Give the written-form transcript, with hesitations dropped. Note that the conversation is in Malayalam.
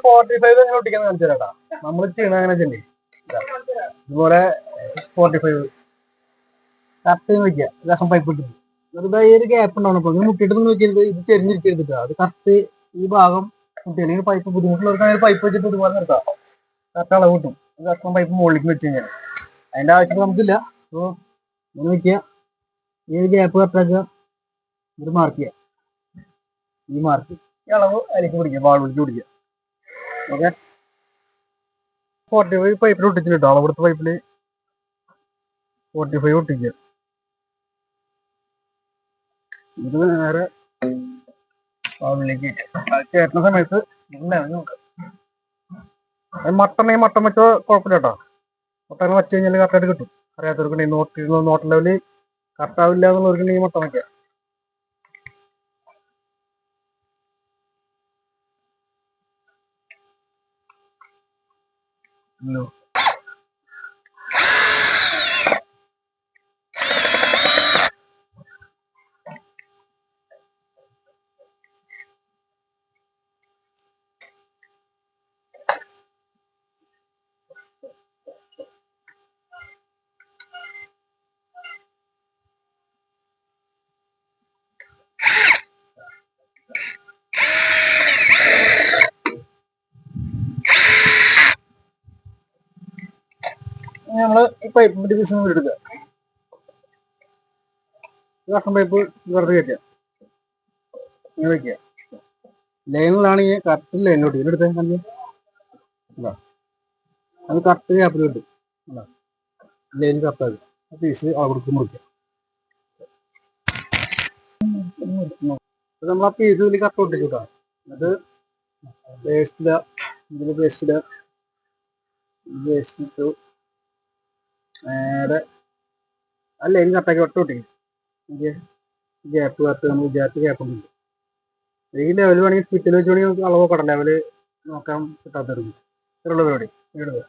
45 എങ്ങനെ ഒട്ടിക്കാൻ കാണിച്ചു തരാട്ടാ. നമ്മൾ ചെയ്യണ അങ്ങനെ ചെല്ലി ഇതുപോലെ 45 കറക്റ്റ് വയ്ക്കുക. രസം പൈപ്പ് ഇട്ടിട്ട് വെറുതെ ഈ ഒരു ഗ്യാപ്പ് ഉണ്ടാവണം. അപ്പൊ ഇങ്ങനെ മുട്ടിയിട്ട് നോക്കിയത് ഇത് ചെരിഞ്ഞിരിക്കരുത്. അത് കറക്റ്റ് ഈ ഭാഗം കുട്ടികളുടെ പൈപ്പ് ബുദ്ധിമുട്ടുള്ളവർക്ക് പൈപ്പ് വെച്ചിട്ട് ഇതുപോലെ നിർത്താം. കറക്റ്റ് അളവ് കിട്ടും. കറക്റ്റ് പൈപ്പ് മുകളിലേക്ക് വെച്ച് കഴിഞ്ഞാൽ അതിന്റെ ആവശ്യം നമുക്കില്ല. അപ്പോൾ ഇങ്ങനെ വെക്കുക. ഈ ഒരു ഗ്യാപ്പ് കറക്റ്റാക്കുക. ഇത് മാർക്ക് ചെയ്യുക. ഈ മാർക്ക് ഈ അളവ് അതിലേക്ക് പിടിക്കുക. വാൾ പിടിച്ച് പിടിക്കുക. ഓക്കെ. 45 പൈപ്പിൽ ഒട്ടിച്ചിട്ട് കേട്ടോ. അളവെടുത്ത പൈപ്പില് 45 ഒട്ടിക്കുക. ഇത് നേരെ വാളിലേക്ക് കയറ്റുന്ന സമയത്ത് നോക്കുക. മട്ടൺ വെച്ചോ കുഴപ്പമില്ല കേട്ടോ. മട്ടൺ വെച്ച് കഴിഞ്ഞാൽ കറക്റ്റായിട്ട് കിട്ടും. അറിയാത്തവർക്കുണ്ടെങ്കിൽ നോട്ട് ലെവല് കറക്റ്റാവില്ല എന്നുള്ളവർക്കുണ്ടെങ്കിൽ മട്ടൺ വയ്ക്കുക. ഹലോ നമ്മള് ഈ പൈപ്പിന്റെ പീസ് എടുക്കുക. കഷ്ണം പൈപ്പ് വെറുതെ കയറ്റുക. ഇങ്ങനെ വെക്കുക. ലൈനിലാണെങ്കിൽ കറക്റ്റ് ലൈനിലോട്ട് ഇതിലെടുത്ത് അത് കറക്റ്റ് ഗ്യാപ്പിൽ കിട്ടും. ലൈൻ കറക്റ്റാകും. ആ പീസ് അവിടേക്ക് മുറിക്കുക. നമ്മൾ ആ പീസ് ഇതിൽ കറക്റ്റ് ഒട്ടിച്ചിട്ടാണ് അത് വേസ്റ്റ് ഇടുക. ഇതിൽ വേസ്റ്റ് ഇടുക. വേസ്റ്റ് ഇട്ടു നേരെ ആ ലൈൻ കറക്റ്റാക്കി ഒട്ട ഒട്ടിക്കും. ഗ്യാപ്പ് കറക്റ്റ് നമ്മൾ വിചാരിച്ച ഗ്യാപ്പ് ഉണ്ട്. ഈ ലെവൽ വേണമെങ്കിൽ സ്പിറ്റിൽ വെച്ച് വേണമെങ്കിൽ നമുക്ക് അളവ് നോക്കണം. ലെവല് നോക്കാൻ കിട്ടാത്തവർക്ക് ഇത്രയുള്ള പരിപാടി ഇടുക.